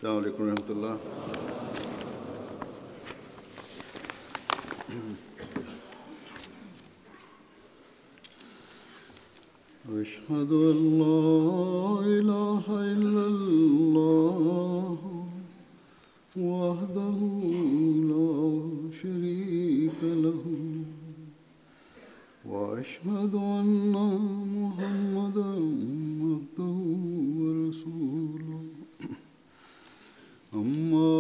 السلام علیکم ورحمۃ اللہ۔ أشهد أن لا إله إلا الله وحده لا شريك له وأشهد أن محمدا عبده ورسوله أما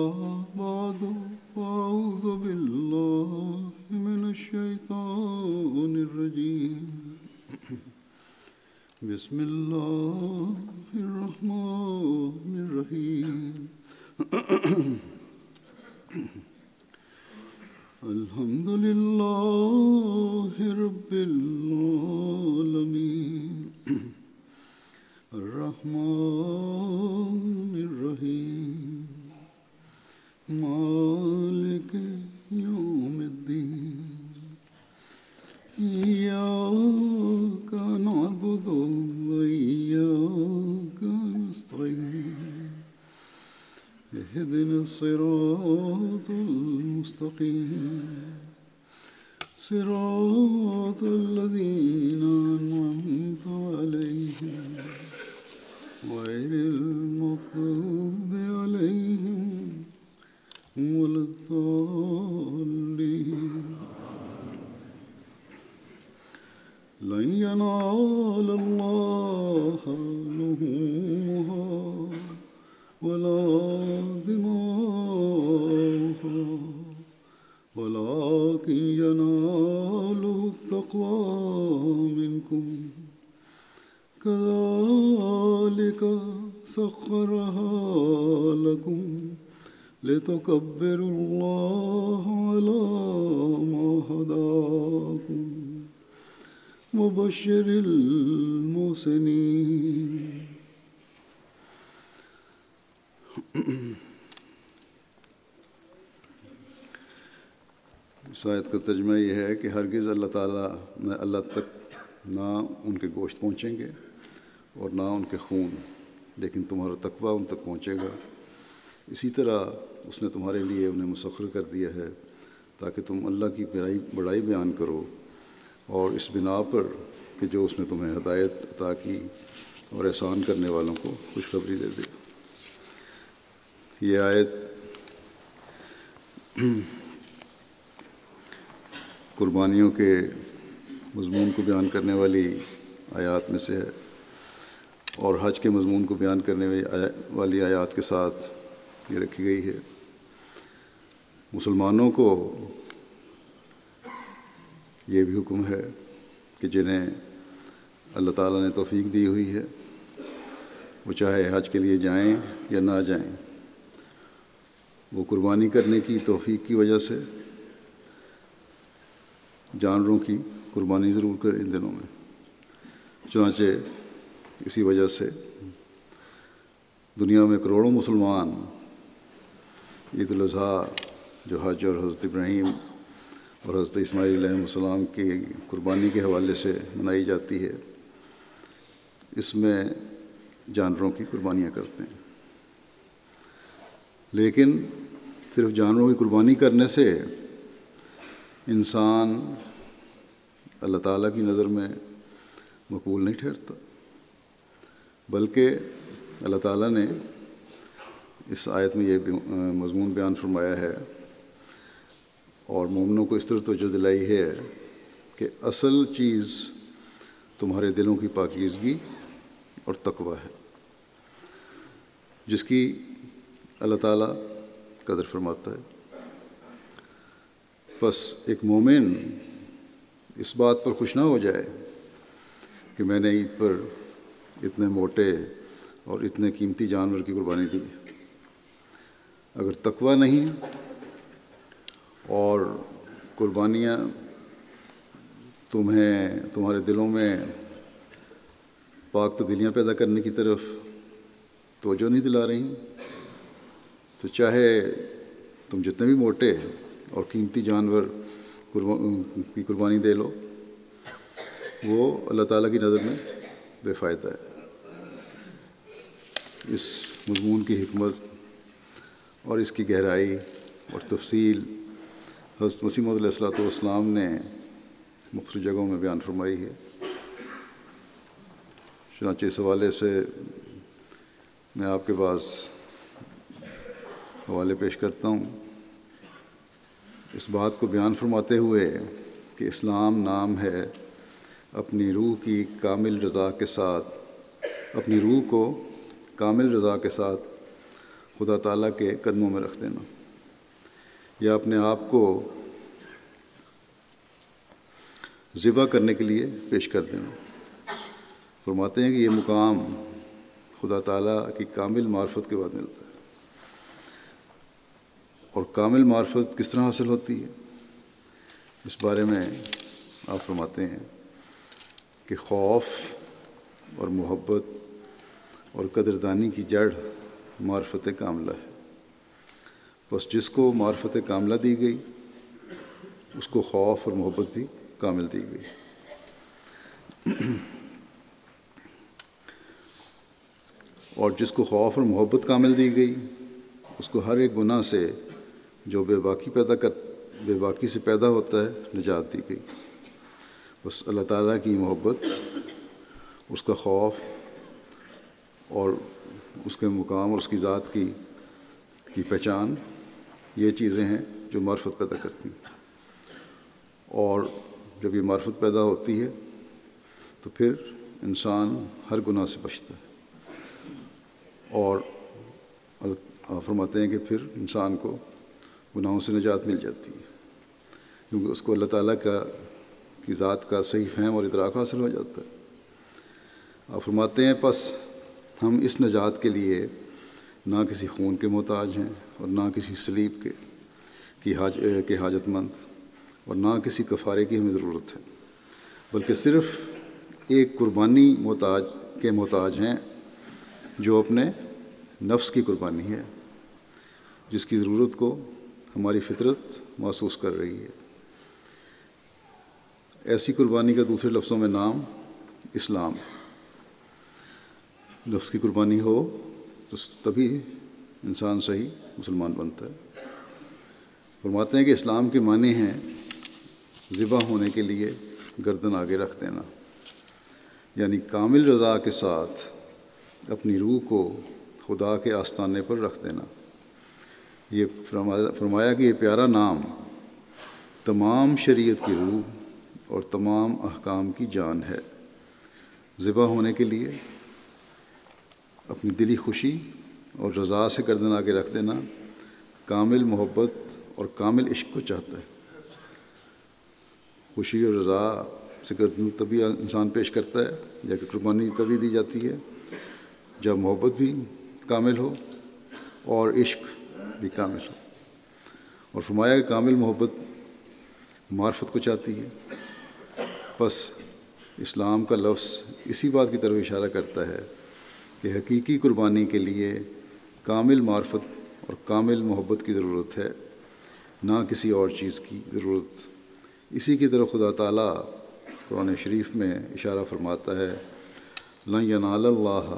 بعد فأعوذ بالله من الشيطان الرجيم بسم الله الرحمن الرحيم الحمد لله رب العالمين الرحمن الرحيم مالك يوم الدين إياك نعبد وإياك نستعين اهدنا الصراط المستقيم صراط الذين أنعمت عليهم غير المغضوب عليهم ولا الضالين لن ينال الله لحومها ولا دماؤها ولكن يناله التقوى منكم كذلك سخرها لكم لتكبروا الله على ما هداكم وبشر المحسنين۔ اس آیت کا ترجمہ یہ ہے کہ ہرگز اللہ تعالیٰ نہ اللہ تک نہ ان کے گوشت پہنچیں گے اور نہ ان کے خون، لیکن تمہارا تقویٰ ان تک پہنچے گا۔ اسی طرح اس نے تمہارے لیے انہیں مسخر کر دیا ہے تاکہ تم اللہ کی بڑائی بیان کرو، اور اس بنا پر کہ جو اس نے تمہیں ہدایت عطا کی اور احسان کرنے والوں کو خوشخبری دے دے۔ یہ آیت قربانیوں کے مضمون کو بیان کرنے والی آیات میں سے ہے، اور حج کے مضمون کو بیان کرنے والی آیات کے ساتھ یہ رکھی گئی ہے۔ مسلمانوں کو یہ بھی حکم ہے کہ جنہیں اللہ تعالیٰ نے توفیق دی ہوئی ہے وہ چاہے حج کے لیے جائیں یا نہ جائیں، وہ قربانی کرنے کی توفیق کی وجہ سے جانوروں کی قربانی ضرور کریں ان دنوں میں۔ چنانچہ اسی وجہ سے دنیا میں کروڑوں مسلمان عید الاضحیٰ جو حج اور حضرت ابراہیم اور حضرت اسماعیل علیہ السلام کی قربانی کے حوالے سے منائی جاتی ہے، اس میں جانوروں کی قربانیاں کرتے ہیں۔ لیکن صرف جانوروں کی قربانی کرنے سے انسان اللہ تعالیٰ کی نظر میں مقبول نہیں ٹھہرتا، بلکہ اللہ تعالیٰ نے اس آیت میں یہ مضمون بیان فرمایا ہے اور مومنوں کو اس طرح توجہ دلائی ہے کہ اصل چیز تمہارے دلوں کی پاکیزگی اور تقویٰ ہے، جس کی اللہ تعالیٰ قدر فرماتا ہے۔ بس ایک مومن اس بات پر خوش نہ ہو جائے کہ میں نے عید پر اتنے موٹے اور اتنے قیمتی جانور کی قربانی دی۔ اگر تقویٰ نہیں اور قربانیاں تمہارے دلوں میں پاک تبدیلیاں پیدا کرنے کی طرف توجہ نہیں دلا رہی، تو چاہے تم جتنے بھی موٹے اور قیمتی جانور کی قربانی دے لو، وہ اللہ تعالیٰ کی نظر میں بے فائدہ ہے۔ اس مضمون کی حکمت اور اس کی گہرائی اور تفصیل حضرت مسیح موعود علیہ الصلوۃ والسلام نے مختلف جگہوں میں بیان فرمائی ہے۔ چنانچہ اس حوالے سے میں آپ کے پاس حوالے پیش کرتا ہوں۔ اس بات کو بیان فرماتے ہوئے کہ اسلام نام ہے اپنی روح کی کامل رضا کے ساتھ، اپنی روح کو کامل رضا کے ساتھ خدا تعالیٰ کے قدموں میں رکھ دینا، یا اپنے آپ کو ذبح کرنے کے لیے پیش کر دینا۔ فرماتے ہیں کہ یہ مقام خدا تعالیٰ کی کامل معرفت کے بعد ملتا ہے۔ اور کامل معرفت کس طرح حاصل ہوتی ہے، اس بارے میں آپ فرماتے ہیں کہ خوف اور محبت اور قدردانی کی جڑ معرفت کاملہ ہے۔ بس جس کو معرفت کاملہ دی گئی اس کو خوف اور محبت بھی کامل دی گئی، اور جس کو خوف اور محبت کامل دی گئی اس کو ہر ایک گناہ سے جو بے باکی سے پیدا ہوتا ہے نجات دی گئی۔ بس اللہ تعالیٰ کی محبت، اس کا خوف اور اس کے مقام اور اس کی ذات کی پہچان، یہ چیزیں ہیں جو معرفت پیدا کرتی ہیں۔ اور جب یہ معرفت پیدا ہوتی ہے تو پھر انسان ہر گناہ سے بچتا ہے، اور اللہ فرماتے ہیں کہ پھر انسان کو گناہوں سے نجات مل جاتی ہے، کیونکہ اس کو اللہ تعالیٰ کی ذات کا صحیح فہم اور ادراک حاصل ہو جاتا ہے۔ آپ فرماتے ہیں پس ہم اس نجات کے لیے نہ کسی خون کے محتاج ہیں اور نہ کسی صلیب کے حاجت مند، اور نہ کسی کفارے کی ہمیں ضرورت ہے، بلکہ صرف ایک قربانی کے محتاج ہیں جو اپنے نفس کی قربانی ہے، جس کی ضرورت کو ہماری فطرت محسوس کر رہی ہے۔ ایسی قربانی کا دوسرے لفظوں میں نام اسلام۔ نفس کی قربانی ہو تو تبھی انسان صحیح مسلمان بنتا ہے۔ فرماتے ہیں کہ اسلام کے معنی ہیں ذبح ہونے کے لیے گردن آگے رکھ دینا، یعنی کامل رضا کے ساتھ اپنی روح کو خدا کے آستانے پر رکھ دینا۔ یہ فرمایا کہ یہ پیارا نام تمام شریعت کی روح اور تمام احکام کی جان ہے۔ ذبح ہونے کے لیے اپنی دلی خوشی اور رضا سے گردن آگے رکھ دینا کامل محبت اور کامل عشق کو چاہتا ہے۔ خوشی اور رضا سے گردن تبھی انسان پیش کرتا ہے، یا کہ قربانی تبھی دی جاتی ہے جب محبت بھی کامل ہو اور عشق بھی کامل ہو۔ اور فرمایا کہ کامل محبت معرفت کو چاہتی ہے۔ بس اسلام کا لفظ اسی بات کی طرف اشارہ کرتا ہے کہ حقیقی قربانی کے لیے کامل معرفت اور کامل محبت کی ضرورت ہے، نہ کسی اور چیز کی ضرورت۔ اسی کی طرف خدا تعالیٰ قرآن شریف میں اشارہ فرماتا ہے، لن ینال اللہ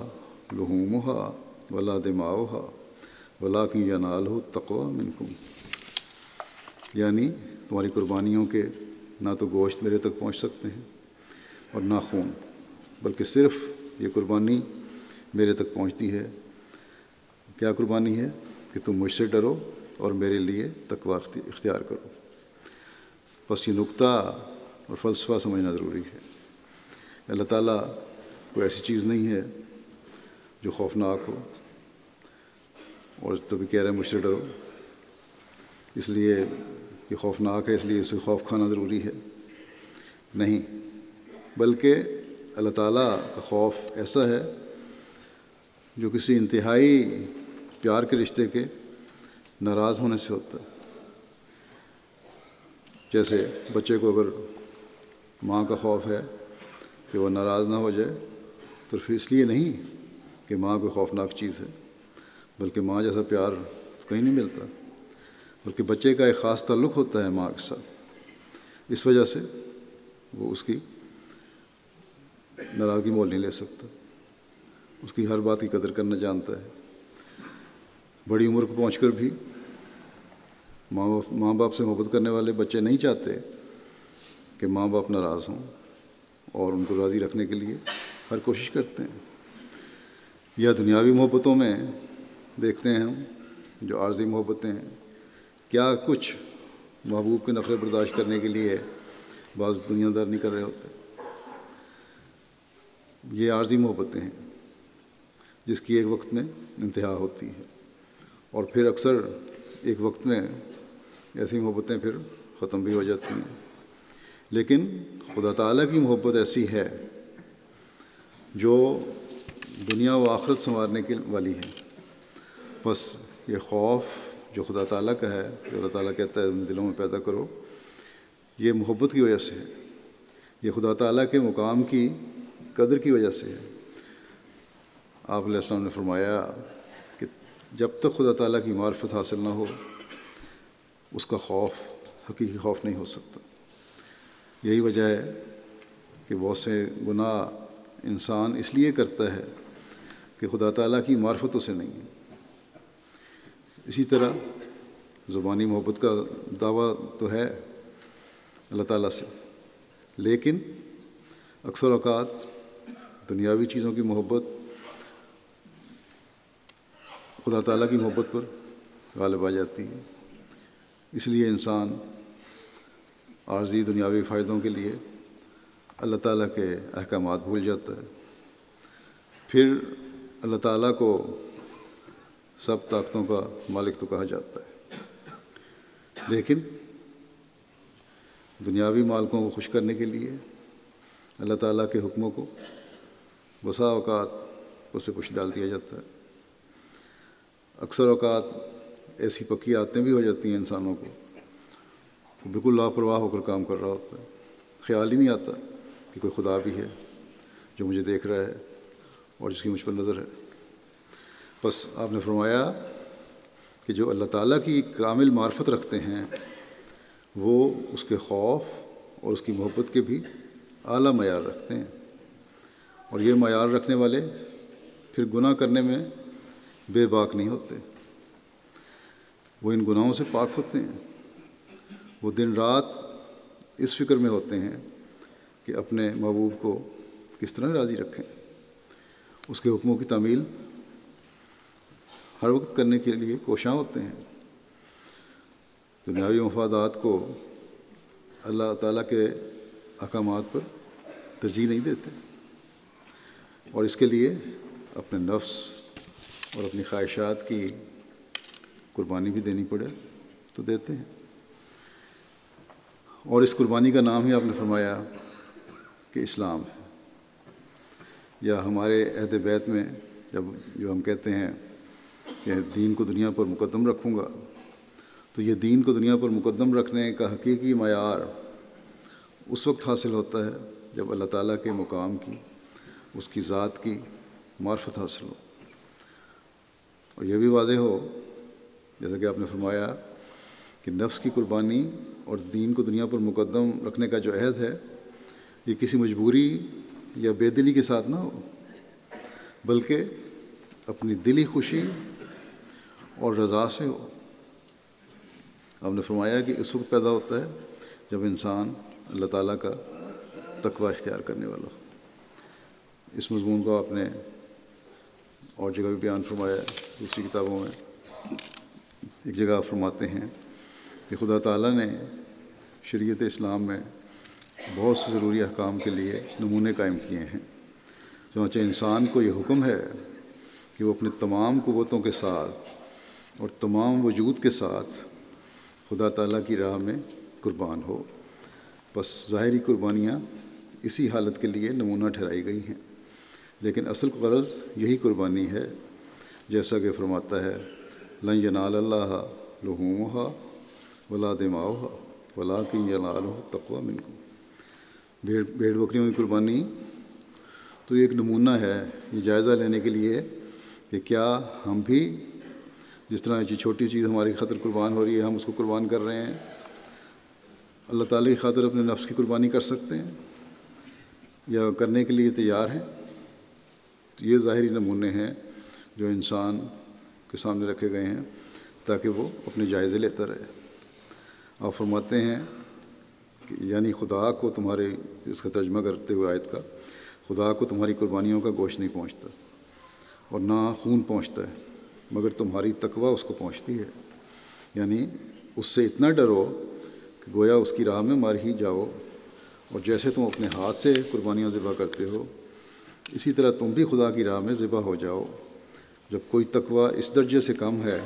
لحومها ولا دماؤها ولکن ینالہ التقوی منکم، یعنی تمہاری قربانیوں کے نہ تو گوشت میرے تک پہنچ سکتے ہیں اور نہ خون، بلکہ صرف یہ قربانی میرے تک پہنچتی ہے۔ کیا قربانی ہے؟ کہ تم مجھ سے ڈرو اور میرے لیے تقوی اختیار کرو۔ بس یہ نقطہ اور فلسفہ سمجھنا ضروری ہے۔ اللہ تعالیٰ کوئی ایسی چیز نہیں ہے جو خوفناک ہو اور تبھی کہہ رہے ہیں مجھ سے ڈرو، اس لیے یہ خوفناک ہے اس لیے اسے خوف کھانا ضروری ہے، نہیں، بلکہ اللہ تعالیٰ کا خوف ایسا ہے جو کسی انتہائی پیار کے رشتے کے ناراض ہونے سے ہوتا ہے۔ جیسے بچے کو اگر ماں کا خوف ہے کہ وہ ناراض نہ ہو جائے، تو پھر اس لیے نہیں کہ ماں کوئی خوفناک چیز ہے، بلکہ ماں جیسا پیار کہیں نہیں ملتا، بلکہ بچے کا ایک خاص تعلق ہوتا ہے ماں کے ساتھ، اس وجہ سے وہ اس کی ناراضگی مول نہیں لے سکتا، اس کی ہر بات کی قدر کرنا جانتا ہے۔ بڑی عمر کو پہنچ کر بھی ماں باپ سے محبت کرنے والے بچے نہیں چاہتے کہ ماں باپ ناراض ہوں، اور ان کو راضی رکھنے کے لیے ہر کوشش کرتے ہیں۔ یا دنیاوی محبتوں میں دیکھتے ہیں ہم، جو عارضی محبتیں ہیں، کیا کچھ محبوب کے نخرے برداشت کرنے کے لیے بعض دنیا دار نہیں کر رہے ہوتے۔ یہ عارضی محبتیں ہیں جس کی ایک وقت میں انتہا ہوتی ہے، اور پھر اکثر ایک وقت میں ایسی محبتیں پھر ختم بھی ہو جاتی ہیں۔ لیکن خدا تعالیٰ کی محبت ایسی ہے جو دنیا و آخرت سنوارنے کی والی ہے۔ بس یہ خوف جو خدا تعالیٰ کا ہے، جو اللہ تعالیٰ کہتا ہے ان دلوں میں پیدا کرو، یہ محبت کی وجہ سے ہے، یہ خدا تعالیٰ کے مقام کی قدر کی وجہ سے ہے۔ آپ علیہ السلام نے فرمایا کہ جب تک خدا تعالیٰ کی معرفت حاصل نہ ہو، اس کا خوف حقیقی خوف نہیں ہو سکتا۔ یہی وجہ ہے کہ بہت سے گناہ انسان اس لیے کرتا ہے کہ خدا تعالیٰ کی معرفت اسے نہیں ہے۔ اسی طرح زبانی محبت کا دعویٰ تو ہے اللہ تعالیٰ سے، لیکن اکثر اوقات دنیاوی چیزوں کی محبت خدا تعالیٰ کی محبت پر غالب آ جاتی ہے۔ اس لیے انسان عارضی دنیاوی فائدوں کے لیے اللہ تعالیٰ کے احکامات بھول جاتا ہے، پھر اللہ تعالیٰ کو سب طاقتوں کا مالک تو کہا جاتا ہے، لیکن دنیاوی مالکوں کو خوش کرنے کے لیے اللہ تعالیٰ کے حکموں کو بسا اوقات اس سے کچھ ڈال دیا جاتا ہے۔ اکثر اوقات ایسی پکی عادتیں بھی ہو جاتی ہیں انسانوں کو، وہ بالکل لاپرواہ ہو کر کام کر رہا ہوتا ہے، خیال ہی نہیں آتا کہ کوئی خدا بھی ہے جو مجھے دیکھ رہا ہے اور جس کی مجھ پر نظر ہے۔ بس آپ نے فرمایا کہ جو اللہ تعالیٰ کی کامل معرفت رکھتے ہیں وہ اس کے خوف اور اس کی محبت کے بھی اعلیٰ معیار رکھتے ہیں، اور یہ معیار رکھنے والے پھر گناہ کرنے میں بے باک نہیں ہوتے، وہ ان گناہوں سے پاک ہوتے ہیں۔ وہ دن رات اس فکر میں ہوتے ہیں کہ اپنے محبوب کو کس طرح راضی رکھیں، اس کے حکموں کی تعمیل ہر وقت کرنے کے لیے کوشاں ہوتے ہیں، دنیاوی مفادات کو اللہ تعالیٰ کے احکامات پر ترجیح نہیں دیتے، اور اس کے لیے اپنے نفس اور اپنی خواہشات کی قربانی بھی دینی پڑے تو دیتے ہیں۔ اور اس قربانی کا نام ہی آپ نے فرمایا کہ اسلام ہے، یا ہمارے عہد بیت میں جو ہم کہتے ہیں کہ دین کو دنیا پر مقدم رکھوں گا، تو یہ دین کو دنیا پر مقدم رکھنے کا حقیقی معیار اس وقت حاصل ہوتا ہے جب اللہ تعالیٰ کے مقام کی، اس کی ذات کی معرفت حاصل ہو، اور یہ بھی واضح ہو جیسا کہ آپ نے فرمایا کہ نفس کی قربانی اور دین کو دنیا پر مقدم رکھنے کا جو عہد ہے یہ کسی مجبوری یا بے دلی کے ساتھ نہ ہو، بلکہ اپنی دلی خوشی اور رضا سے ہو۔ آپ نے فرمایا کہ اس وقت پیدا ہوتا ہے جب انسان اللہ تعالیٰ کا تقوی اختیار کرنے والا ہو۔ اس مضمون کو آپ نے اور جگہ بھی بیان فرمایا ہے دوسری کتابوں میں۔ ایک جگہ آپ فرماتے ہیں کہ خدا تعالیٰ نے شریعت اسلام میں بہت سے ضروری احکام کے لیے نمونے قائم کیے ہیں، چنانچہ انسان کو یہ حکم ہے کہ وہ اپنے تمام قوتوں کے ساتھ اور تمام وجود کے ساتھ خدا تعالیٰ کی راہ میں قربان ہو۔ بس ظاہری قربانیاں اسی حالت کے لیے نمونہ ٹھہرائی گئی ہیں، لیکن اصل غرض یہی قربانی ہے، جیسا کہ فرماتا ہے لن ینال اللہ لحومها ولا دماؤها ولکن ینالہ التقوی منکم۔ بھیڑ بکریوں کی قربانی تو ایک نمونہ ہے، یہ جائزہ لینے کے لیے کہ کیا ہم بھی جس طرح یہ چھوٹی چیز ہماری خاطر قربان ہو رہی ہے ہم اس کو قربان کر رہے ہیں، اللہ تعالیٰ کی خاطر اپنے نفس کی قربانی کر سکتے ہیں یا کرنے کے لیے تیار ہیں۔ تو یہ ظاہری نمونے ہیں جو انسان کے سامنے رکھے گئے ہیں تاکہ وہ اپنے جائزے لیتا رہے۔ آپ فرماتے ہیں کہ یعنی خدا کو تمہارے، اس کا ترجمہ کرتے ہوئے آیت کا، خدا کو تمہاری قربانیوں کا گوشت نہیں پہنچتا اور نہ خون پہنچتا ہے، مگر تمہاری تقویٰ اس کو پہنچتی ہے۔ یعنی اس سے اتنا ڈرو کہ گویا اس کی راہ میں مر ہی جاؤ، اور جیسے تم اپنے ہاتھ سے قربانیاں ذبح کرتے ہو اسی طرح تم بھی خدا کی راہ میں ذبح ہو جاؤ۔ جب کوئی تقویٰ اس درجے سے کم ہے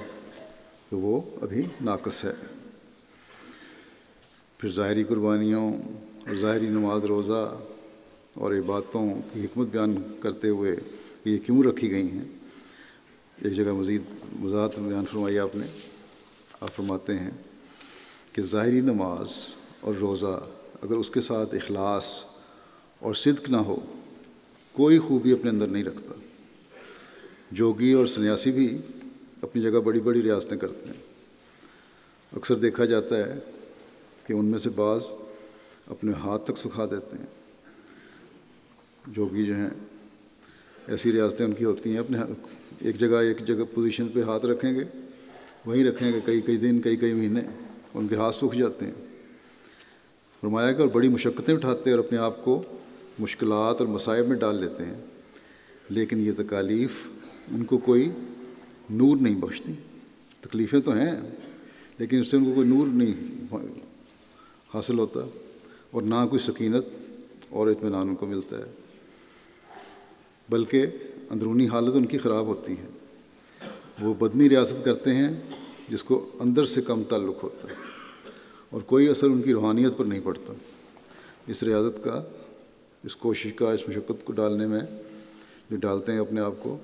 تو وہ ابھی ناقص ہے۔ پھر ظاہری قربانیوں اور ظاہری نماز روزہ اور عبادتوں کی حکمت بیان کرتے ہوئے کہ یہ کیوں رکھی گئی ہیں، ایک جگہ مزید وضاحت بیان فرمائی آپ نے۔ آپ فرماتے ہیں کہ ظاہری نماز اور روزہ اگر اس کے ساتھ اخلاص اور صدق نہ ہو کوئی خوبی اپنے اندر نہیں رکھتا۔ جوگی اور سنیاسی بھی اپنی جگہ بڑی بڑی ریاستیں کرتے ہیں۔ اکثر دیکھا جاتا ہے کہ ان میں سے بعض اپنے ہاتھ تک سکھا دیتے ہیں۔ جوگی جو ہیں ایسی ریاستیں ان کی ہوتی ہیں، اپنے ایک جگہ پوزیشن پہ ہاتھ رکھیں گے، وہیں رکھیں گے کئی دن کئی مہینے، ان کے ہاتھ سوکھ جاتے ہیں۔ فرمایا کہ اور بڑی مشقتیں اٹھاتے ہیں اور اپنے آپ کو مشکلات اور مصائب میں ڈال لیتے ہیں، لیکن یہ تکالیف ان کو کوئی نور نہیں بخشتی۔ تکلیفیں تو ہیں لیکن اس سے ان کو کوئی نور نہیں حاصل ہوتا اور نہ کوئی سکینت اور اطمینان ان کو ملتا ہے، بلکہ اندرونی حالت ان کی خراب ہوتی ہے۔ وہ بدنی ریاست کرتے ہیں جس کو اندر سے کم تعلق ہوتا ہے اور کوئی اثر ان کی روحانیت پر نہیں پڑتا۔ اس ریاضت کا، اس کوشش کا، اس مشقت کو ڈالنے میں جو ڈالتے ہیں اپنے آپ کو،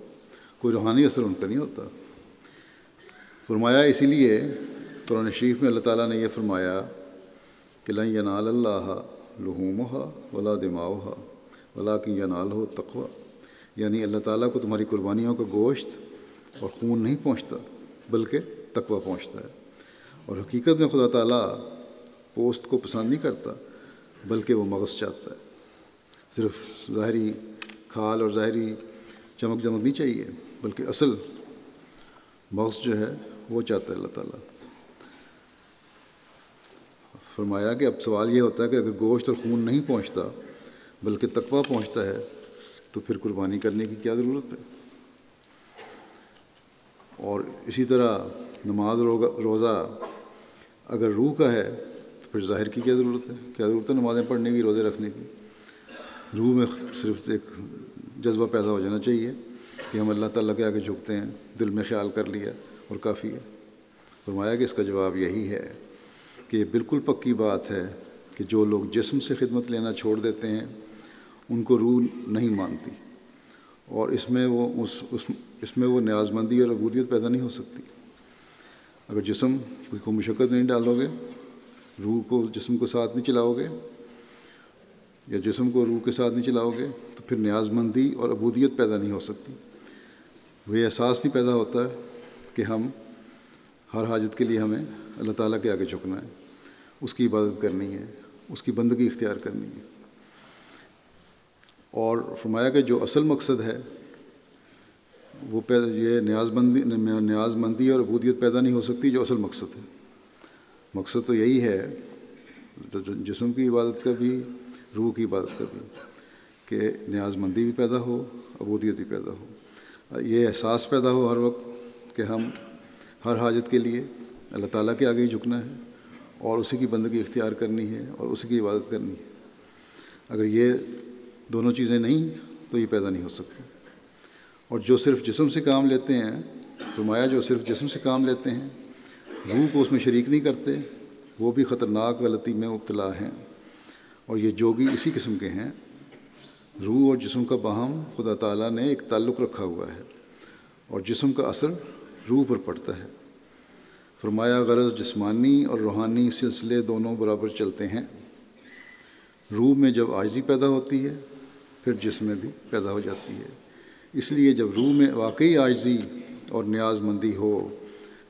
کوئی روحانی اثر ان کا نہیں ہوتا۔ فرمایا اسی لیے قرآن شریف میں اللہ تعالیٰ نے یہ فرمایا کہ لن ینال اللہ لحومها ولا دماؤها ولکن ینالہ التقوی، یعنی اللہ تعالیٰ کو تمہاری قربانیوں کا گوشت اور خون نہیں پہنچتا بلکہ تقوی پہنچتا ہے۔ اور حقیقت میں خدا تعالیٰ پوست کو پسند نہیں کرتا بلکہ وہ مغز چاہتا ہے۔ صرف ظاہری کھال اور ظاہری چمک دمک نہیں چاہیے بلکہ اصل مغز جو ہے وہ چاہتا ہے اللہ تعالیٰ۔ فرمایا کہ اب سوال یہ ہوتا ہے کہ اگر گوشت اور خون نہیں پہنچتا بلکہ تقویٰ پہنچتا ہے تو پھر قربانی کرنے کی کیا ضرورت ہے؟ اور اسی طرح نماز روزہ اگر روح کا ہے تو پھر ظاہر کی کیا ضرورت ہے؟ کیا ضرورت ہے نمازیں پڑھنے کی، روزے رکھنے کی؟ روح میں صرف ایک جذبہ پیدا ہو جانا چاہیے کہ ہم اللہ تعالیٰ کے آگے جھکتے ہیں، دل میں خیال کر لیا اور کافی ہے۔ فرمایا کہ اس کا جواب یہی ہے کہ یہ بالکل پکی بات ہے کہ جو لوگ جسم سے خدمت لینا چھوڑ دیتے ہیں ان کو روح نہیں مانتی، اور اس میں وہ نیاز مندی اور عبودیت پیدا نہیں ہو سکتی۔ اگر جسم کو مشقت نہیں ڈالو گے، روح کو جسم کو ساتھ نہیں چلاؤ گے یا جسم کو روح کے ساتھ نہیں چلاؤ گے تو پھر نیاز مندی اور عبودیت پیدا نہیں ہو سکتی۔ وہ یہ احساس نہیں پیدا ہوتا ہے کہ ہم ہر حاجت کے لیے ہمیں اللہ تعالیٰ کے آگے جھکنا ہے، اس کی عبادت کرنی ہے، اس کی بندگی اختیار کرنی ہے۔ اور فرمایا کہ جو اصل مقصد ہے وہ یہ نیاز مندی اور عبودیت پیدا نہیں ہو سکتی جو اصل مقصد ہے۔ مقصد تو یہی ہے جسم کی عبادت کا بھی، روح کی عبادت کا بھی، کہ نیاز مندی بھی پیدا ہو، عبودیت بھی پیدا ہو، یہ احساس پیدا ہو ہر وقت کہ ہم ہر حاجت کے لیے اللہ تعالیٰ کے آگے ہی جھکنا ہے اور اسی کی بندگی اختیار کرنی ہے اور اسی کی عبادت کرنی ہے۔ اگر یہ دونوں چیزیں نہیں تو یہ پیدا نہیں ہو سکتی۔ اور جو صرف جسم سے کام لیتے ہیں، فرمایا جو صرف جسم سے کام لیتے ہیں، روح کو اس میں شریک نہیں کرتے، وہ بھی خطرناک غلطی میں مبتلا ہیں۔ اور یہ جوگی اسی قسم کے ہیں۔ روح اور جسم کا باہم خدا تعالیٰ نے ایک تعلق رکھا ہوا ہے اور جسم کا اثر روح پر پڑتا ہے۔ فرمایا غرض جسمانی اور روحانی سلسلے دونوں برابر چلتے ہیں۔ روح میں جب عاجزی پیدا ہوتی ہے پھر جسم میں بھی پیدا ہو جاتی ہے۔ اس لیے جب روح میں واقعی عاجزی اور نیاز مندی ہو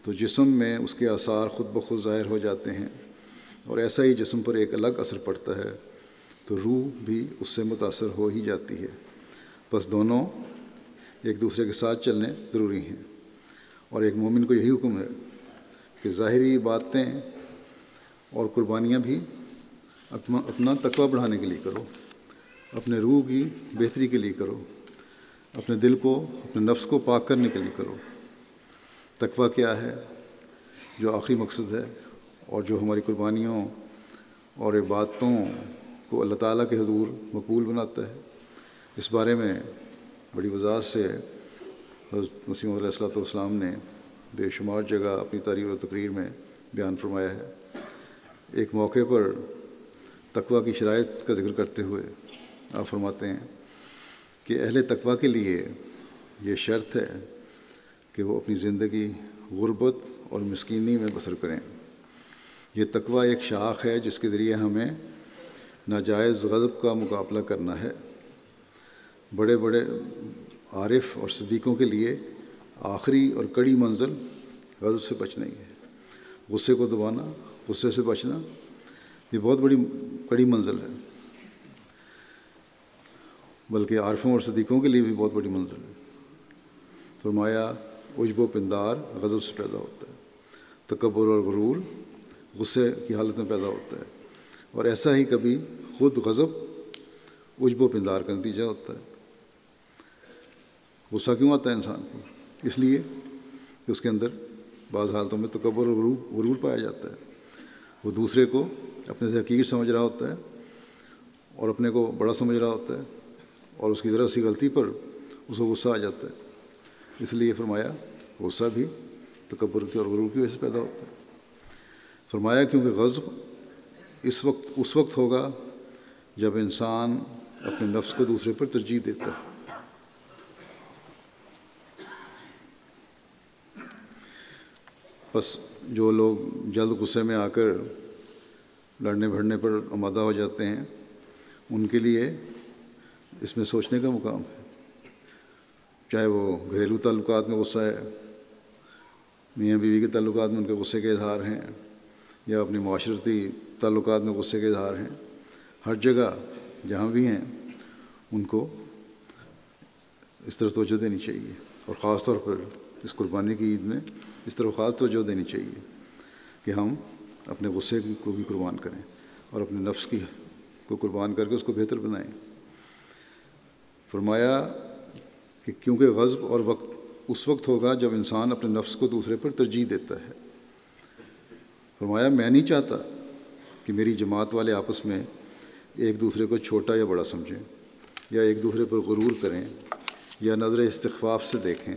تو جسم میں اس کے آثار خود بخود ظاہر ہو جاتے ہیں، اور ایسا ہی جسم پر ایک الگ اثر پڑتا ہے تو روح بھی اس سے متاثر ہو ہی جاتی ہے۔ بس دونوں ایک دوسرے کے ساتھ چلنے ضروری ہیں۔ اور ایک مومن کو یہی حکم ہے کہ ظاہری باتیں اور قربانیاں بھی اپنا تقویٰ بڑھانے کے لیے کرو، اپنے روح کی بہتری کے لیے کرو، اپنے دل کو، اپنے نفس کو پاک کرنے کے لیے کرو۔ تقویٰ کیا ہے؟ جو آخری مقصد ہے اور جو ہماری قربانیوں اور عبادتوں کو اللہ تعالیٰ کے حضور مقبول بناتا ہے، اس بارے میں بڑی وضاحت سے حضرت مسیح موعود علیہ الصلوۃ والسلام نے بے شمار جگہ اپنی تاریخ و تقریر میں بیان فرمایا ہے۔ ایک موقع پر تقویٰ کی شرائط کا ذکر کرتے ہوئے آپ فرماتے ہیں کہ اہل تقویٰ کے لیے یہ شرط ہے کہ وہ اپنی زندگی غربت اور مسکینی میں بسر کریں۔ یہ تقویٰ ایک شاخ ہے جس کے ذریعے ہمیں ناجائز غضب کا مقابلہ کرنا ہے۔ بڑے بڑے عارف اور صدیقوں کے لیے آخری اور کڑی منزل غضب سے بچنا ہی ہے۔ غصے کو دبانا، غصے سے بچنا، یہ بہت بڑی کڑی منزل ہے، بلکہ عارفوں اور صدیقوں کے لیے بھی بہت بڑی منزل ہے۔ فرمایا عجب و پندار غضب سے پیدا ہوتا ہے، تکبر اور غرور غصے کی حالت میں پیدا ہوتا ہے، اور ایسا ہی کبھی خود غضب عجب و پندار کا نتیجہ ہوتا ہے۔ غصہ کیوں آتا ہے انسان کو؟ اس لیے کہ اس کے اندر بعض حالتوں میں تکبر اور غرور پایا جاتا ہے۔ وہ دوسرے کو اپنے سے حقیر سمجھ رہا ہوتا ہے اور اپنے کو بڑا سمجھ رہا ہوتا ہے، اور اس کی ذرا سی غلطی پر اس کو غصہ آ جاتا ہے۔ اس لیے فرمایا غصہ بھی تکبر کی اور غرور کی وجہ سے پیدا ہوتا ہے۔ فرمایا کیونکہ غضب اس وقت ہوگا جب انسان اپنے نفس کو دوسرے پر ترجیح دیتا ہے۔ بس جو لوگ جلد غصے میں آ کر لڑنے بھڑنے پر آمادہ ہو جاتے ہیں، ان کے لیے اس میں سوچنے کا مقام ہے۔ چاہے وہ گھریلو تعلقات میں غصہ ہے، میاں بیوی کے تعلقات میں ان کے غصے کے اظہار ہیں، یا اپنے معاشرتی تعلقات میں غصے کے اظہار ہیں، ہر جگہ جہاں بھی ہیں ان کو اس طرح توجہ دینی چاہیے، اور خاص طور پر اس قربانی کی عید میں اس طرح خاص توجہ دینی چاہیے کہ ہم اپنے غصے کو بھی قربان کریں اور اپنے نفس کو قربان کر کے اس کو بہتر بنائیں۔ فرمایا کہ کیونکہ غضب اور اس وقت ہوگا جب انسان اپنے نفس کو دوسرے پر ترجیح دیتا ہے۔ فرمایا میں نہیں چاہتا کہ میری جماعت والے آپس میں ایک دوسرے کو چھوٹا یا بڑا سمجھیں، یا ایک دوسرے پر غرور کریں، یا نظر استخفاف سے دیکھیں۔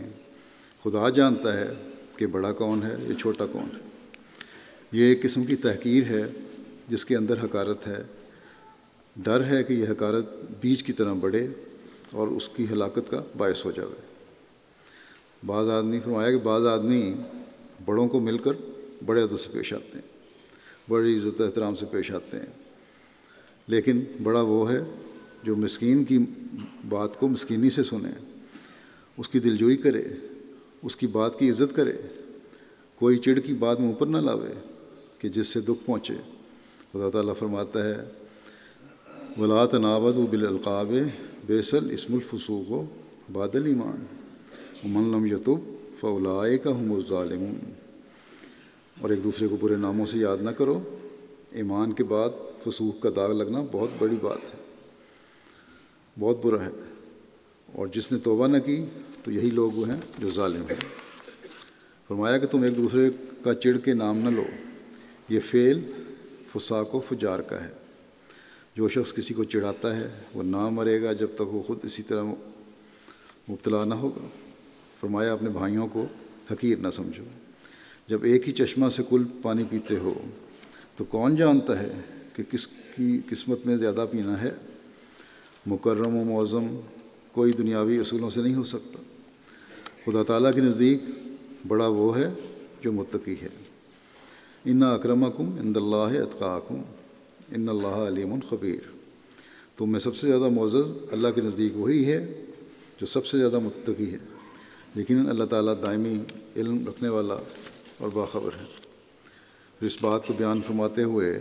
خدا جانتا ہے کہ بڑا کون ہے یا چھوٹا کون ہے۔ یہ ایک قسم کی تحقیر ہے جس کے اندر حقارت ہے۔ ڈر ہے کہ یہ حقارت بیج کی طرح بڑھے اور اس کی ہلاکت کا باعث ہو جائے۔ فرمایا کہ بعض آدمی بڑوں کو مل کر بڑے ادب سے پیش آتے ہیں، بڑی عزت و احترام سے پیش آتے ہیں، لیکن بڑا وہ ہے جو مسکین کی بات کو مسکینی سے سنے، اس کی دلجوئی کرے، اس کی بات کی عزت کرے، کوئی چڑ کی بات منہ پر نہ لاوے کہ جس سے دکھ پہنچے۔ خدا تعالیٰ فرماتا ہے وَلَا تَنَابَزُوا بِالْأَلْقَابِ بِئْسَ الْاسْمُ الْفُسُوقُ بَعْدَ الْإِیمَانِ وَمَن لَّمْ يَتُبْ فَأُولَٰئِکَ هُمُ الظَّالِمُونَ۔ اور ایک دوسرے کو برے ناموں سے یاد نہ کرو، ایمان کے بعد فسوق کا داغ لگنا بہت بڑی بات ہے، بہت برا ہے، اور جس نے توبہ نہ کی تو یہی لوگ وہ ہیں جو ظالم ہیں۔ فرمایا کہ تم ایک دوسرے کا چڑ کے نام نہ لو، یہ فعل فساق و فجار کا ہے۔ جو شخص کسی کو چڑھاتا ہے وہ نہ مرے گا جب تک وہ خود اسی طرح مبتلا نہ ہوگا۔ فرمایا اپنے بھائیوں کو حقیر نہ سمجھو۔ جب ایک ہی چشمہ سے کل پانی پیتے ہو تو کون جانتا ہے کہ کس کی قسمت میں زیادہ پینا ہے؟ مکرم و معظم کوئی دنیاوی اصولوں سے نہیں ہو سکتا۔ خدا تعالیٰ کے نزدیک بڑا وہ ہے جو متقی ہے۔ ان اکرمکم عند اللہ اتقاکم ان اللہ علیم خبیر۔ تم میں سب سے زیادہ معزز اللہ کے نزدیک وہی ہے جو سب سے زیادہ متقی ہے، لیکن اللہ تعالیٰ دائمی علم رکھنے والا اور باخبر ہے۔ پھر اس بات کو بیان فرماتے ہوئے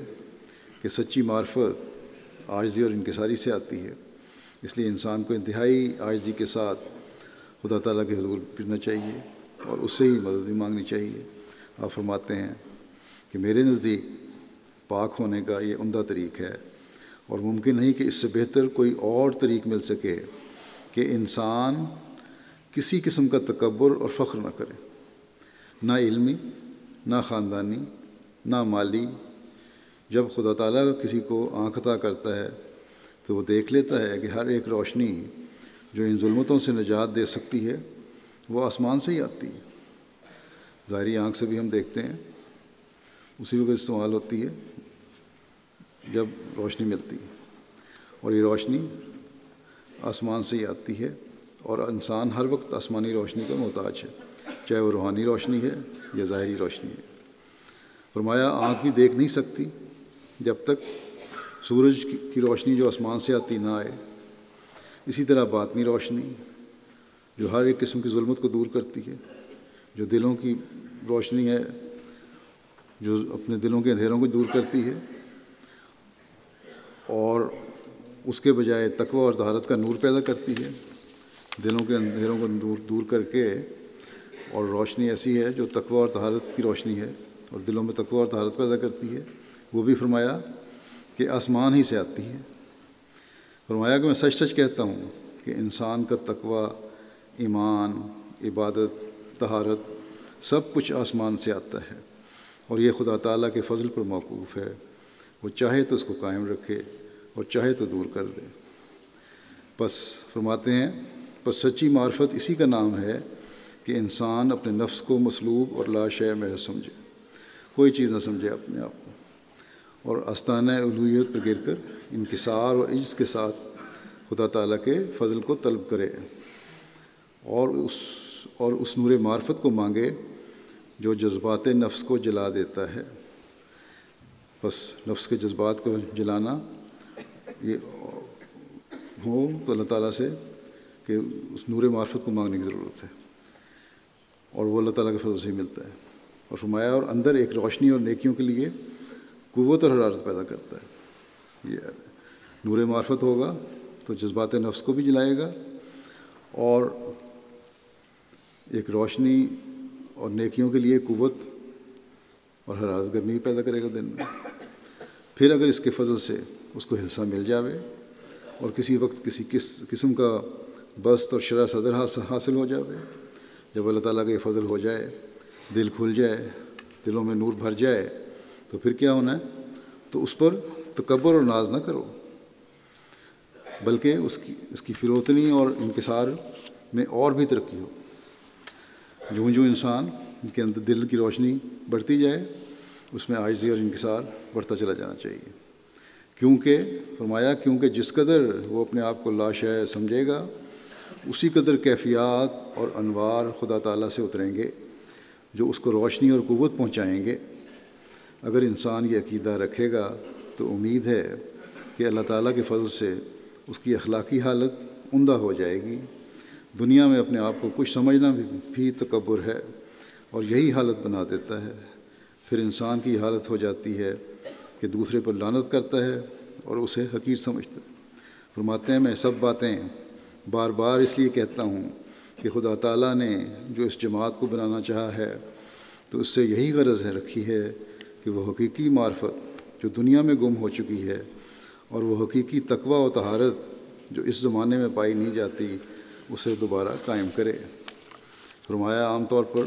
کہ سچی معرفت عاجزی اور انکساری سے آتی ہے، اس لیے انسان کو انتہائی عاجزی کے ساتھ خدا تعالیٰ کے حضور گرنا چاہیے اور اس سے ہی مدد بھی مانگنی چاہیے۔ آپ فرماتے ہیں کہ میرے نزدیک پاک ہونے کا یہ عمدہ طریق ہے، اور ممکن نہیں کہ اس سے بہتر کوئی اور طریق مل سکے کہ انسان کسی قسم کا تکبر اور فخر نہ کرے، نہ علمی، نہ خاندانی، نہ مالی۔ جب خدا تعالیٰ کسی کو آنکھ عطا کرتا ہے تو وہ دیکھ لیتا ہے کہ ہر ایک روشنی جو ان ظلمتوں سے نجات دے سکتی ہے وہ آسمان سے ہی آتی ہے۔ ظاہری آنکھ سے بھی ہم دیکھتے ہیں، اسی وقت استعمال ہوتی ہے جب روشنی ملتی ہے، اور یہ روشنی آسمان سے ہی آتی ہے، اور انسان ہر وقت آسمانی روشنی کا محتاج ہے، چاہے وہ روحانی روشنی ہے یا ظاہری روشنی ہے۔ فرمایا آنکھ بھی دیکھ نہیں سکتی جب تک سورج کی روشنی جو آسمان سے آتی نہ آئے۔ اسی طرح باطنی روشنی جو ہر ایک قسم کی ظلمت کو دور کرتی ہے، جو دلوں کی روشنی ہے، جو اپنے دلوں کے اندھیروں کو دور کرتی ہے، اور اس کے بجائے تقوی اور طہارت کا نور پیدا کرتی ہے، دلوں کے اندھیروں کو دور کر کے، اور روشنی ایسی ہے جو تقوی اور طہارت کی روشنی ہے اور دلوں میں تقوی اور طہارت پیدا کرتی ہے، وہ بھی فرمایا کہ آسمان ہی سے آتی ہے۔ فرمایا کہ میں سچ سچ کہتا ہوں کہ انسان کا تقوی، ایمان، عبادت، طہارت سب کچھ آسمان سے آتا ہے، اور یہ خدا تعالیٰ کے فضل پر موقوف ہے۔ وہ چاہے تو اس کو قائم رکھے اور چاہے تو دور کر دے۔ پس فرماتے ہیں پس سچی معرفت اسی کا نام ہے کہ انسان اپنے نفس کو مصلوب اور لا شے محض سمجھے، کوئی چیز نہ سمجھے اپنے آپ کو، اور آستانہ الوہیت پر گر کر انکسار اور عجز کے ساتھ خدا تعالیٰ کے فضل کو طلب کرے، اور اس نور معرفت کو مانگے جو جذبات نفس کو جلا دیتا ہے۔ بس نفس کے جذبات کو جلانا یہ ہو تو اللہ تعالیٰ سے کہ اس نور معرفت کو مانگنے کی ضرورت ہے، اور وہ اللہ تعالیٰ کے فضل سے ہی ملتا ہے۔ اور فرمایا اور اندر ایک روشنی اور نیکیوں کے لیے قوت اور حرارت پیدا کرتا ہے۔ یہ نور معرفت ہوگا تو جذبات نفس کو بھی جلائے گا، اور ایک روشنی اور نیکیوں کے لیے قوت اور حرارت گرمی بھی پیدا کرے گا دن میں۔ پھر اگر اس کے فضل سے اس کو حصہ مل جاوے اور کسی وقت کسی قسم کا بست اور شرح صدر حاصل ہو جاوے، جب اللہ تعالیٰ کا یہ فضل ہو جائے، دل کھل جائے، دلوں میں نور بھر جائے، تو پھر کیا ہونا ہے؟ تو اس پر تکبر اور ناز نہ کرو، بلکہ اس کی فروتنی اور انکسار میں اور بھی ترقی ہو۔ جو انسان کے اندر دل کی روشنی بڑھتی جائے، اس میں عاجزی اور انکسار بڑھتا چلا جانا چاہیے، کیونکہ جس قدر وہ اپنے آپ کو لا شے سمجھے گا، اسی قدر کیفیات اور انوار خدا تعالیٰ سے اتریں گے جو اس کو روشنی اور قوت پہنچائیں گے۔ اگر انسان یہ عقیدہ رکھے گا تو امید ہے کہ اللہ تعالیٰ کے فضل سے اس کی اخلاقی حالت عمدہ ہو جائے گی۔ دنیا میں اپنے آپ کو کچھ سمجھنا بھی تکبر ہے، اور یہی حالت بنا دیتا ہے۔ پھر انسان کی حالت ہو جاتی ہے کہ دوسرے پر لعنت کرتا ہے اور اسے حقیر سمجھتا ہے۔ فرماتے ہیں میں سب باتیں بار بار اس لیے کہتا ہوں کہ خدا تعالیٰ نے جو اس جماعت کو بنانا چاہا ہے تو اس سے یہی غرض رکھی ہے کہ وہ حقیقی معرفت جو دنیا میں گم ہو چکی ہے، اور وہ حقیقی تقوی و طہارت جو اس زمانے میں پائی نہیں جاتی، اسے دوبارہ قائم کرے۔ فرمایا عام طور پر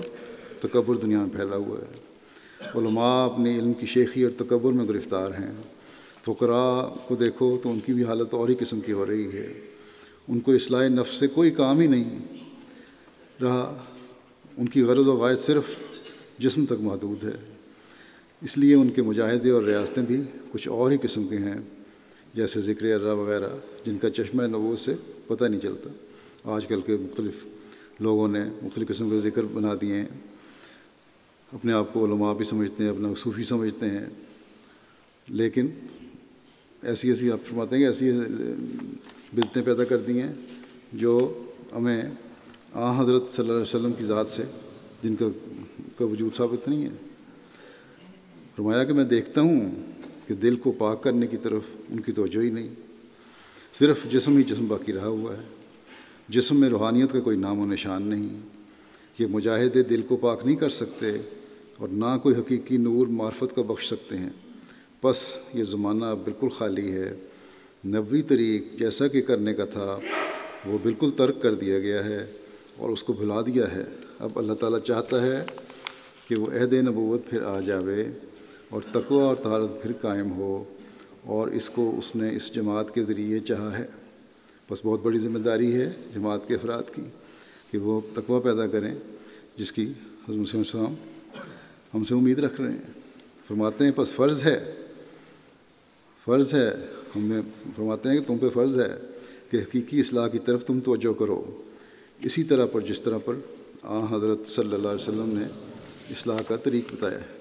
تکبر دنیا میں پھیلا ہوا ہے، علماء اپنے علم کی شیخی اور تکبر میں گرفتار ہیں۔ فقراء کو دیکھو تو ان کی بھی حالت اور ہی قسم کی ہو رہی ہے، ان کو اصلاح نفس سے کوئی کام ہی نہیں رہا، ان کی غرض و غایت صرف جسم تک محدود ہے۔ اس لیے ان کے مجاہدے اور ریاستیں بھی کچھ اور ہی قسم کے ہیں، جیسے ذکر اللہ وغیرہ، جن کا چشمہ نبوت سے پتہ نہیں چلتا۔ آج کل کے مختلف لوگوں نے مختلف قسم کے ذکر بنا دیے ہیں، اپنے آپ کو علماء بھی سمجھتے ہیں، اپنا صوفی سمجھتے ہیں، لیکن ایسی آپ فرماتے ہیں کہ ایسی بدعتیں پیدا کر دی ہیں جو ہمیں حضرت صلی اللہ علیہ وسلم کی ذات سے جن کا وجود ثابت نہیں ہے۔ فرمایا کہ میں دیکھتا ہوں کہ دل کو پاک کرنے کی طرف ان کی توجہ ہی نہیں، صرف جسم ہی جسم باقی رہا ہوا ہے، جسم میں روحانیت کا کوئی نام و نشان نہیں۔ یہ مجاہدے دل کو پاک نہیں کر سکتے اور نہ کوئی حقیقی نور معرفت کا بخش سکتے ہیں۔ پس یہ زمانہ اب بالکل خالی ہے، نبوی طریق جیسا کہ کرنے کا تھا وہ بالکل ترک کر دیا گیا ہے اور اس کو بھلا دیا ہے۔ اب اللہ تعالیٰ چاہتا ہے کہ وہ عہد نبوت پھر آ جاوے اور تقوی اور طہارت پھر قائم ہو، اور اس کو اس نے اس جماعت کے ذریعے چاہا ہے۔ بس بہت بڑی ذمہ داری ہے جماعت کے افراد کی کہ وہ تقوی پیدا کریں، جس کی حضرت مسیح علیہ السلام ہم سے امید رکھ رہے ہیں۔ فرماتے ہیں پس فرض ہے ہمیں فرماتے ہیں کہ تم پہ فرض ہے کہ حقیقی اصلاح کی طرف تم توجہ کرو، اسی طرح پر جس طرح پر حضرت صلی اللہ علیہ وسلم نے اصلاح کا طریق بتایا ہے۔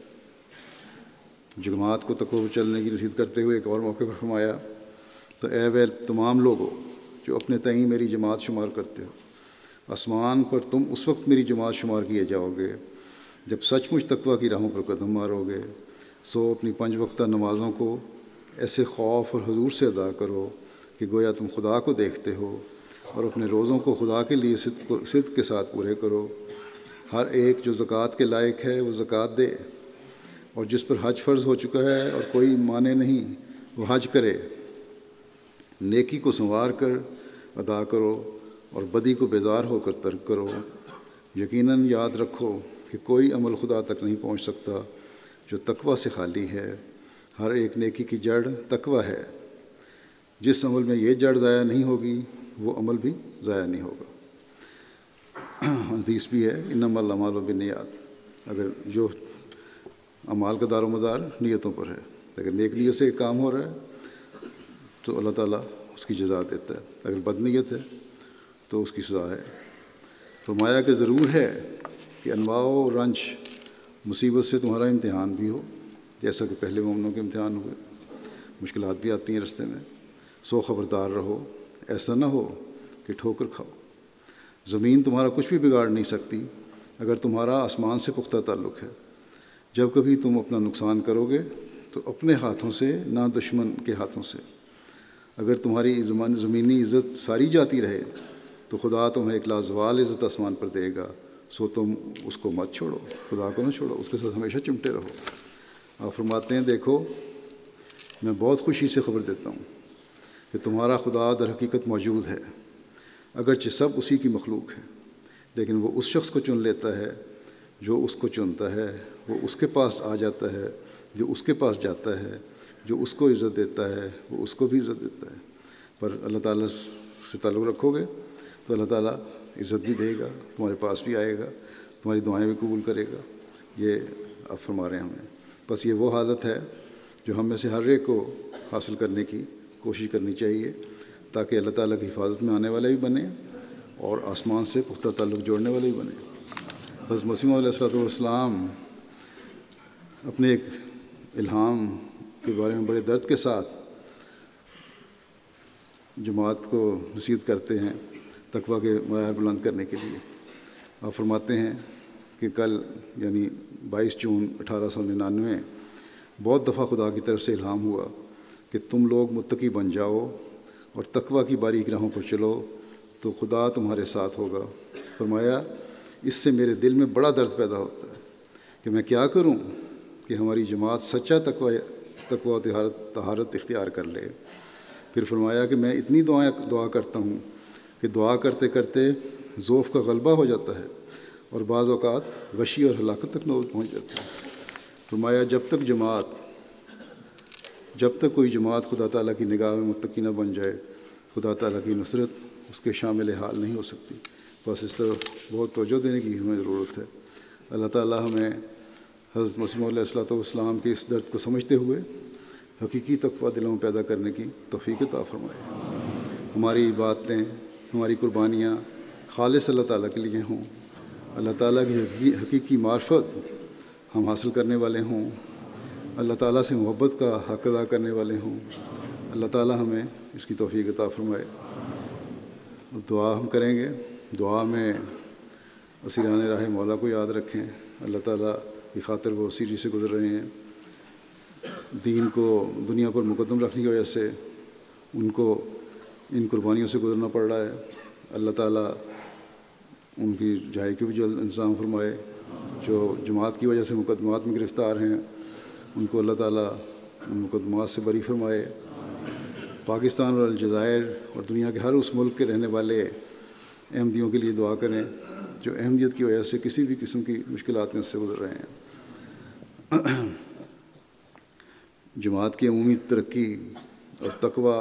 جماعت کو تقوی پر چلنے کی نصیحت کرتے ہوئے ایک اور موقع پر فرمایا، تو اے وہ تمام لوگوں جو اپنے تئیں میری جماعت شمار کرتے ہو، آسمان پر تم اس وقت میری جماعت شمار کیے جاؤ گے جب سچ مچ تقوی کی راہوں پر قدم مارو گے۔ سو اپنی 5 وقتہ نمازوں کو ایسے خوف اور حضور سے ادا کرو کہ گویا تم خدا کو دیکھتے ہو، اور اپنے روزوں کو خدا کے لیے صدق کے ساتھ پورے کرو۔ ہر ایک جو زکوٰۃ کے لائق ہے وہ زکوٰۃ دے، اور جس پر حج فرض ہو چکا ہے اور کوئی مانے نہیں وہ حج کرے۔ نیکی کو سنوار کر ادا کرو اور بدی کو بیزار ہو کر ترک کرو۔ یقیناً یاد رکھو کہ کوئی عمل خدا تک نہیں پہنچ سکتا جو تقوی سے خالی ہے۔ ہر ایک نیکی کی جڑ تقوی ہے۔ جس عمل میں یہ جڑ ضائع نہیں ہوگی وہ عمل بھی ضائع نہیں ہوگا۔ حدیث بھی ہے انما الاعمال بالنیات، اگر جو اعمال کا دار و مدار نیتوں پر ہے، اگر نیک نیت سے کام ہو رہا ہے تو اللہ تعالیٰ اس کی جزا دیتا ہے، اگر بد نیت ہے تو اس کی سزا ہے۔ فرمایا کہ ضرور ہے کہ انواع و رنج مصیبت سے تمہارا امتحان بھی ہو، جیسا کہ پہلے مومنوں کے امتحان ہوئے، مشکلات بھی آتی ہیں رستے میں۔ سو خبردار رہو، ایسا نہ ہو کہ ٹھوکر کھاؤ۔ زمین تمہارا کچھ بھی بگاڑ نہیں سکتی اگر تمہارا آسمان سے پختہ تعلق ہے۔ جب کبھی تم اپنا نقصان کرو گے تو اپنے ہاتھوں سے، نہ دشمن کے ہاتھوں سے۔ اگر تمہاری زمینی عزت ساری جاتی رہے تو خدا تمہیں ایک لازوال عزت آسمان پر دے گا، سو تم اس کو مت چھوڑو، خدا کو نہ چھوڑو، اس کے ساتھ ہمیشہ چمٹے رہو۔ آپ فرماتے ہیں دیکھو میں بہت خوشی سے خبر دیتا ہوں کہ تمہارا خدا در حقیقت موجود ہے، اگرچہ سب اسی کی مخلوق ہے، لیکن وہ اس شخص کو چن لیتا ہے جو اس کو چنتا ہے، وہ اس کے پاس آ جاتا ہے جو اس کے پاس جاتا ہے، جو اس کو عزت دیتا ہے وہ اس کو بھی عزت دیتا ہے۔ پر اللہ تعالیٰ سے تعلق رکھو گے تو اللہ تعالیٰ عزت بھی دے گا، تمہارے پاس بھی آئے گا، تمہاری دعائیں بھی قبول کرے گا۔ یہ آپ فرما رہے ہیں ہمیں۔ بس یہ وہ حالت ہے جو ہم میں سے ہر ایک کو حاصل کرنے کی کوشش کرنی چاہیے، تاکہ اللہ تعالیٰ کی حفاظت میں آنے والے بھی بنیں اور آسمان سے پختہ تعلق جوڑنے والے بھی بنیں۔ بس مسیح علیہ السلام اپنے ایک الہام کے بارے میں بڑے درد کے ساتھ جماعت کو نصیحت کرتے ہیں تقویٰ کے معیار بلند کرنے کے لیے۔ آپ فرماتے ہیں کہ کل یعنی 22 جون 1899 بہت دفعہ خدا کی طرف سے الہام ہوا کہ تم لوگ متقی بن جاؤ اور تقویٰ کی باریک راہوں پر چلو تو خدا تمہارے ساتھ ہوگا۔ فرمایا اس سے میرے دل میں بڑا درد پیدا ہوتا ہے کہ میں کیا کروں کہ ہماری جماعت سچا تقویٰ طہارت اختیار کر لے۔ پھر فرمایا کہ میں اتنی دعا کرتا ہوں کہ دعا کرتے کرتے ذوف کا غلبہ ہو جاتا ہے اور بعض اوقات غشی اور ہلاکت تک نوبت پہنچ جاتا ہے۔ فرمایا جب تک کوئی جماعت خدا تعالیٰ کی نگاہ میں متقی نہ بن جائے، خدا تعالیٰ کی نصرت اس کے شامل حال نہیں ہو سکتی۔ بس اس طرف بہت توجہ دینے کی ہمیں ضرورت ہے۔ اللہ تعالیٰ ہمیں حضرت مسیح علیہ السلام کے اس درد کو سمجھتے ہوئے حقیقی تقویٰ دلوں میں پیدا کرنے کی توفیق عطا فرمائے۔ ہماری باتیں، ہماری قربانیاں خالص اللہ تعالیٰ کے لیے ہوں، اللہ تعالیٰ کی حقیقی معرفت ہم حاصل کرنے والے ہوں، اللہ تعالیٰ سے محبت کا حق ادا کرنے والے ہوں۔ اللہ تعالیٰ ہمیں اس کی توفیق عطا فرمائے۔ دعا ہم کریں گے، دعا میں اسیران راہ مولا کو یاد رکھیں۔ اللہ تعالیٰ کی خاطر وہ اسیری سے گزر رہے ہیں، دین کو دنیا پر مقدم رکھنے کی وجہ سے ان کو ان قربانیوں سے گزرنا پڑ رہا ہے۔ اللہ تعالیٰ ان کی رہائی کی بھی جلد انتظام فرمائے، جو جماعت کی وجہ سے مقدمات میں گرفتار ہیں ان کو اللہ تعالیٰ ان مقدمات سے بری فرمائے۔ پاکستان اور الجزائر اور دنیا کے ہر اس ملک کے رہنے والے احمدیوں کے لیے دعا کریں جو احمدیت کی وجہ سے کسی بھی قسم کی مشکلات میں سے گزر رہے ہیں۔ جماعت کی عمومی ترقی اور تقوی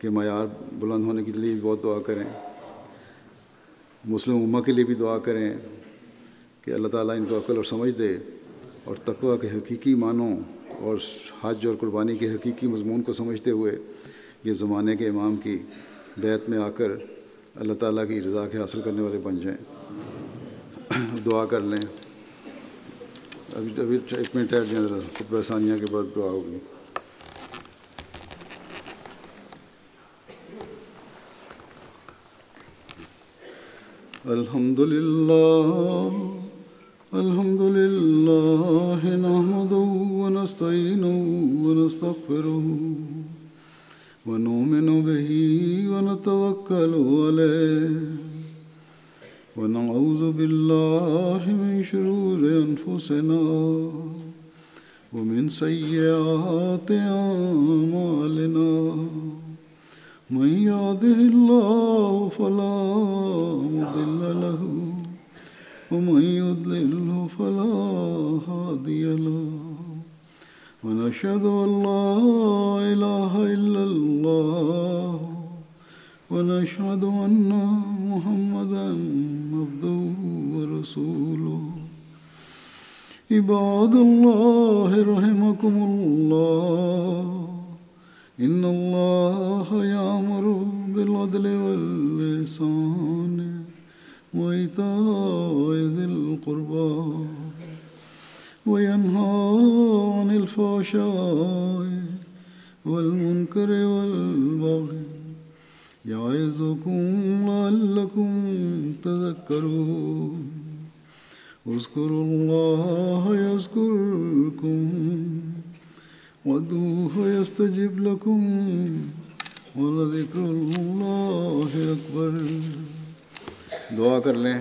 کے معیار بلند ہونے کے لیے بھی بہت دعا کریں۔ مسلم امہ کے لیے بھی دعا کریں کہ اللہ تعالیٰ ان کو عقل اور سمجھ دے اور تقوی کے حقیقی معنوں اور حج اور قربانی کے حقیقی مضمون کو سمجھتے ہوئے یہ زمانے کے امام کی بیعت میں آ کر اللہ تعالیٰ کی رضا کے حاصل کرنے والے بن جائیں۔ دعا کر لیں۔ ابھی 1 منٹ ٹھہر جائیں ذرا، خطبہ ثانیہ کے بعد دعا ہوگی۔ الحمد للہ نحمده ونستعینه ونستغفره ونؤمن به ونتوکل علیہ ونعوذ باللہ من شرور انفسنا ومن سیئات اعمالنا من يهده الله فلا مضل له ومن يضلل فلا هادي له ونشهد أن لا إله إلا الله ونشهد أن محمدا عبده ورسوله عباد الله رحمكم الله إن الله يأمر بالعدل والإحسان وإيتاء ذي القربى وينهى عن الفحشاء والمنكر والبغي يعظكم لعلكم تذكرون اذكروا الله يذكركم وادعوه يستجب لكم ولذكر الله أكبر۔ دعا کر لیں۔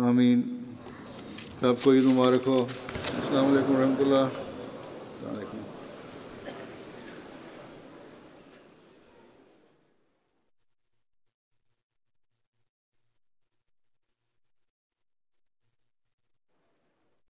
آمین۔ سب کو عید مبارک ہو۔ السلام علیکم ورحمۃ اللہ۔ السلام علیکم۔